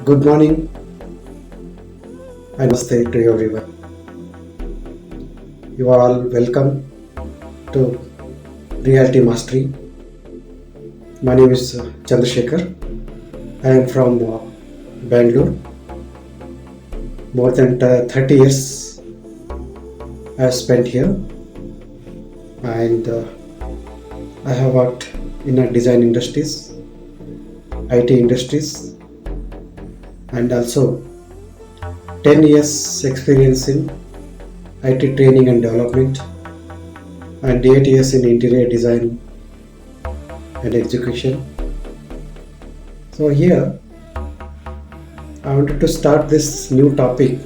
Good morning and namaste to everyone. You are all welcome to Realty Mastery. My name is Chandrasekhar. I am from Bangalore. More than 30 years I have spent here, and I have worked in design industries, IT industries, and also 10 years experience in IT training and development, and 8 years in interior design and execution. So here I wanted to start this new topic.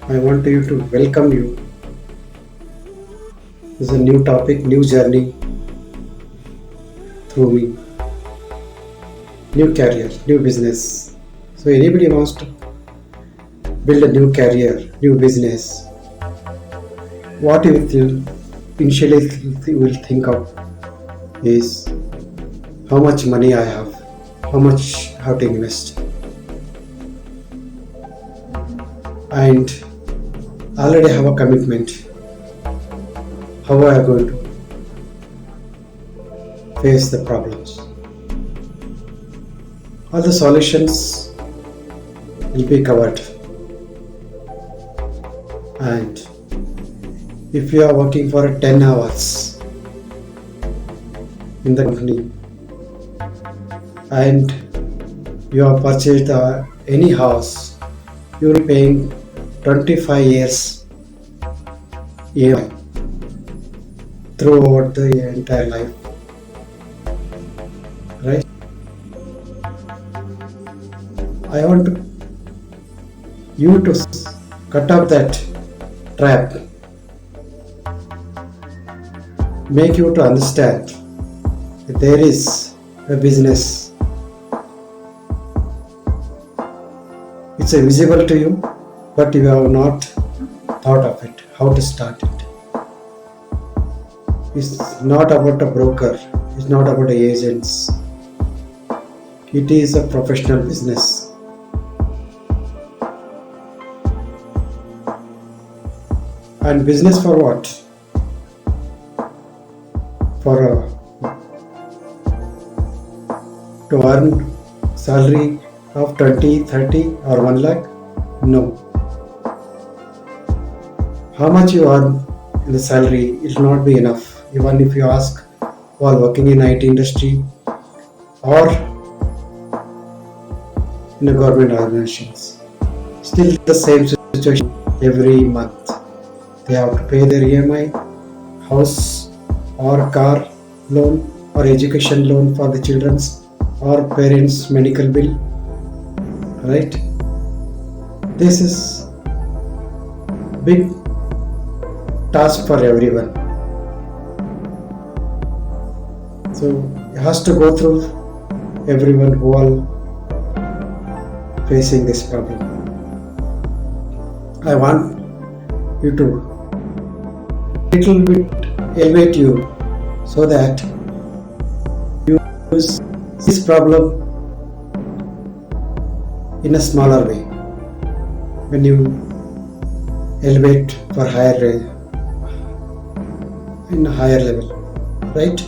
I want you to welcome you. This is a new topic, new journey through me, new career, new business. So anybody wants to build a new career, new business, what you will initially will think of is how much money I have, how much I have to invest, and I already have a commitment. How am I going to face the problems? All the solutions will be covered. And if you are working for 10 hours in the company and you have purchased any house, you will be paying 25 years EMI throughout the entire life, right? I want you to cut off that trap, make you to understand that there is a business. It's visible to you, but you have not thought of it, how to start it. It's not about a broker, it's not about agents. It is a professional business. And business for what? For to earn salary of 20, 30 or 1 lakh? No. How much you earn in the salary, it will not be enough. Even if you ask while working in IT industry or in a government organizations, still the same situation every month. They have to pay their EMI, house or car loan or education loan for the children's or parents' medical bill, right? This is big task for everyone. So it has to go through everyone who are facing this problem. I want you to little bit elevate you so that you use this problem in a smaller way. When you elevate for higher in a higher level, right?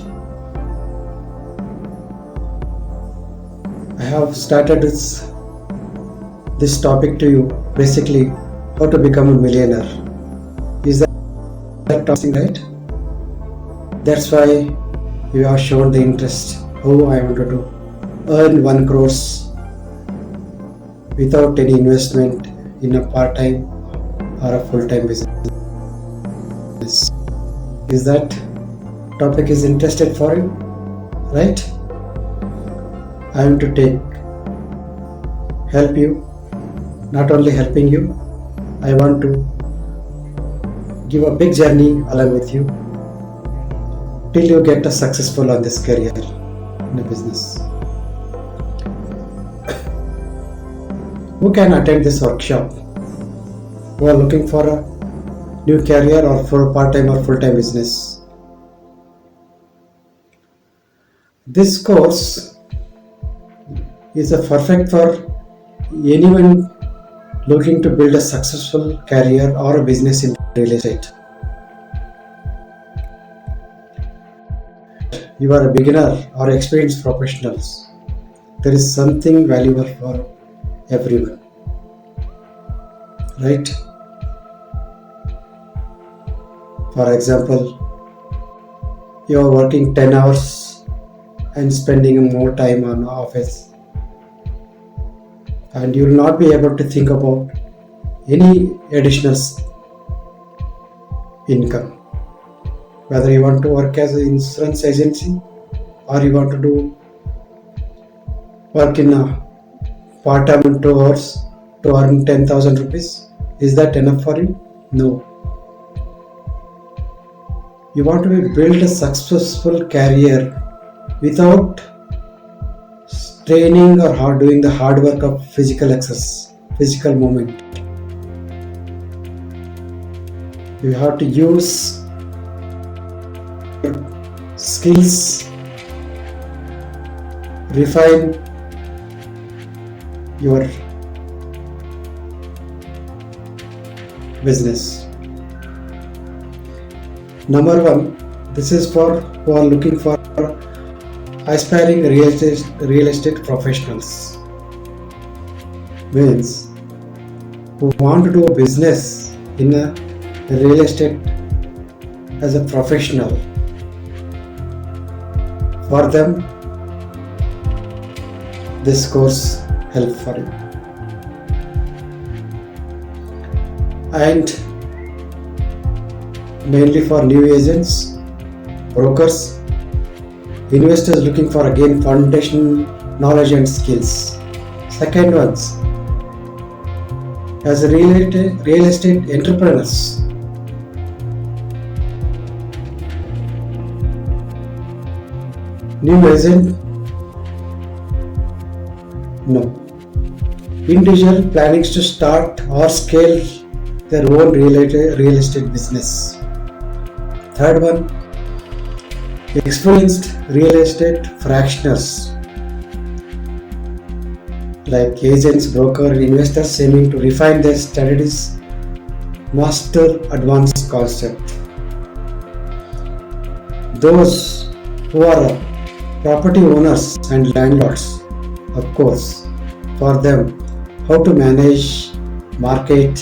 I have started this topic to you, basically how to become a millionaire. Is that topic right? That's why you have shown the interest. How I wanted to earn 1 crore without any investment in a part-time or a full-time business. Is that topic is interested for you, right? I am to help you, not only helping you, I want to give a big journey along with you till you get a successful on this career in a business. Who can attend this workshop? Who are looking for a new career or for a part-time or full-time business? This course is a perfect for anyone looking to build a successful career or a business in real estate. You are a beginner or experienced professionals. There is something valuable for everyone, right? For example, you are working 10 hours and spending more time on office, and you will not be able to think about any additional income. Whether you want to work as an insurance agency or you want to do work in a part-time in 2 hours to earn 10,000 rupees, is that enough for you? No. You want to build a successful career without training or doing the hard work of physical exercise, physical movement. You have to use skills, refine your business. Number one, this is for who are looking for aspiring real estate professionals. Means who want to do a business in a real estate as a professional. For them, this course help for you. And mainly for new agents, brokers, investors looking for again foundational knowledge and skills. Second ones, as real estate entrepreneurs. New agent? No. Individual planning to start or scale their own real estate business. Third one, experienced real estate fractioners like agents, broker, investors aiming to refine their strategies, master advanced concept. Those who are property owners and landlords, of course, for them, how to manage, market,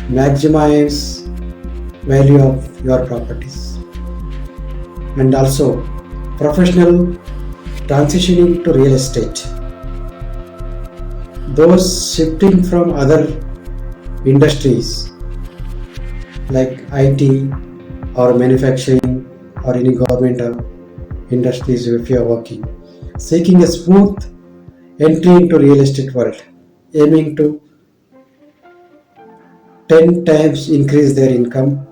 maximize value of your properties. And also professional transitioning to real estate. Those shifting from other industries like IT or manufacturing or any government industries if you are working, seeking a smooth entry into real estate world, aiming to 10 times increase their income,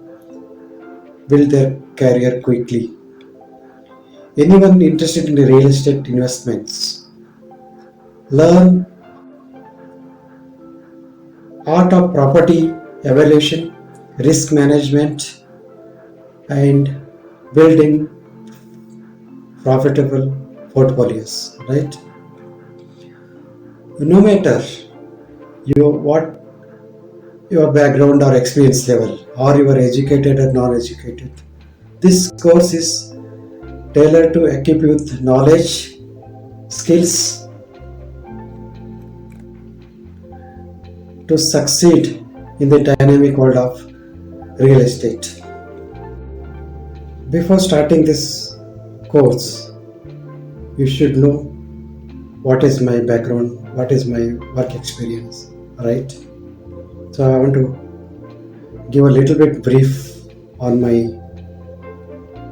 build their career quickly. Anyone interested in real estate investments, learn art of property evaluation, risk management, and building profitable portfolios, right? No matter what your background or experience level, or you are educated or non-educated, this course is tailored to equip you with knowledge, skills to succeed in the dynamic world of real estate. Before starting this course, you should know what is my background, what is my work experience, right? So I want to give a little bit brief on my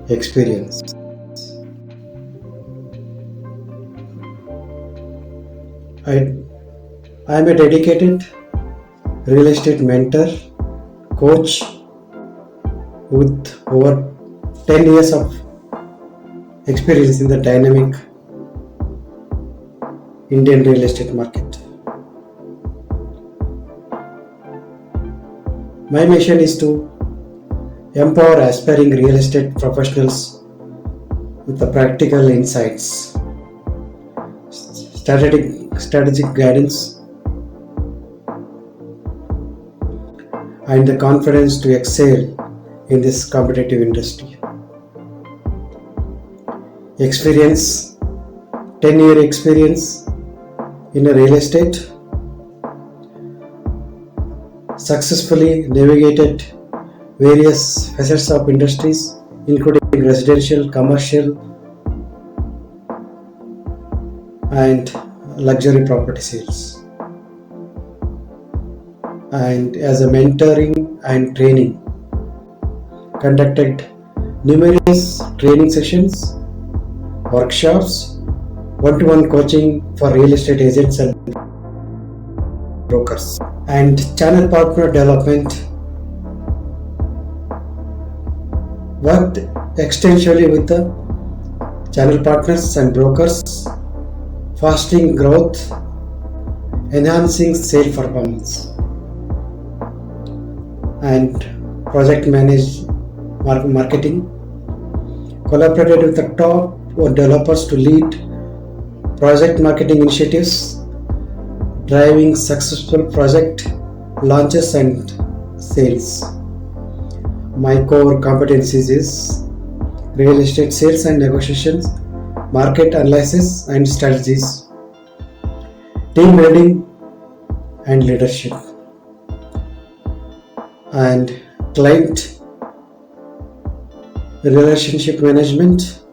experience. I am a dedicated real estate mentor, coach with over 10 years of experience in the dynamic Indian real estate market. My mission is to empower aspiring real estate professionals with the practical insights, strategic guidance, and the confidence to excel in this competitive industry. Experience: 10-year experience in a real estate, successfully navigated various facets of industries including residential, commercial and luxury property sales. And as a mentoring and training, conducted numerous training sessions, workshops, one-to-one coaching for real estate agents and brokers, and channel partner development. Worked extensively with the channel partners and brokers, fostering growth, enhancing sales performance, and project marketing. Collaborated with the top developers to lead project marketing initiatives, driving successful project launches and sales. My core competencies is real estate sales and negotiations, market analysis and strategies, team building and leadership, and client relationship management,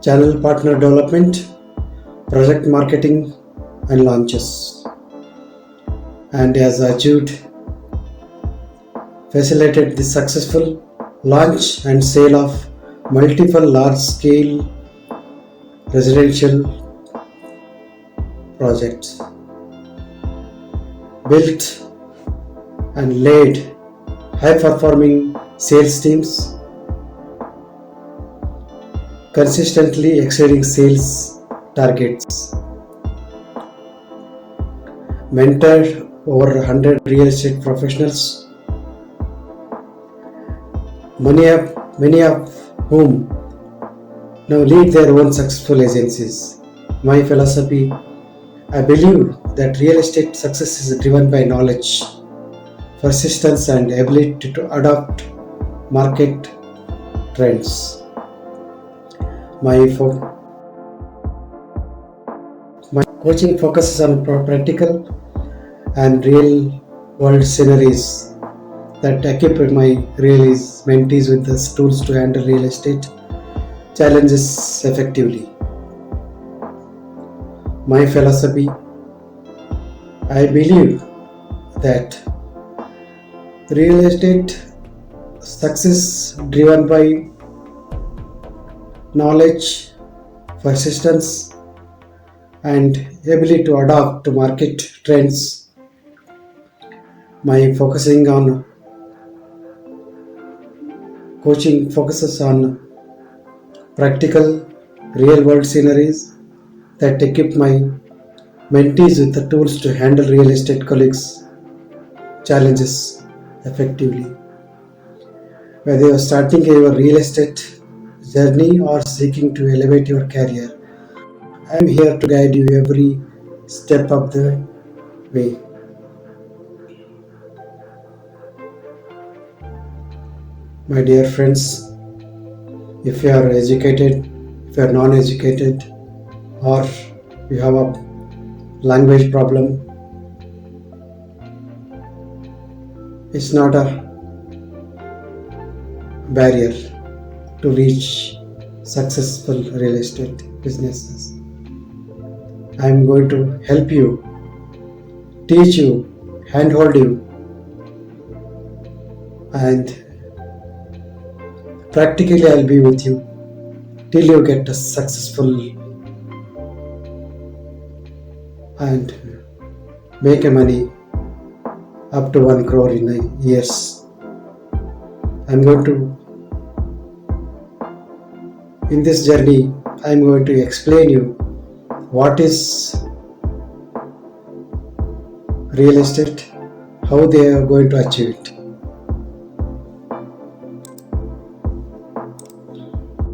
channel partner development, project marketing and launches, and has achieved facilitated the successful launch and sale of multiple large-scale residential projects, built and led high-performing sales teams, consistently exceeding sales targets, mentored over 100 real estate professionals, many of whom now lead their own successful agencies. My philosophy: I believe that real estate success is driven by knowledge, persistence and ability to adapt market trends. My coaching focuses on practical and real world scenarios that equip my mentees with the tools to handle real estate challenges effectively. My philosophy: I believe that real estate success driven by knowledge, persistence and ability to adapt to market trends. My coaching focuses on practical real world scenarios that equip my mentees with the tools to handle real estate colleagues challenges effectively. Whether you are starting your real estate journey or seeking to elevate your career, I am here to guide you every step of the way. My dear friends, if you are educated, if you are non-educated, or you have a language problem, it's not a barrier to reach successful real estate businesses. I am going to help you, teach you, handhold you, and practically I'll be with you till you get a successful and make a money up to 1 crore in a years. In this journey, I'm going to explain you what is real estate, how they are going to achieve it.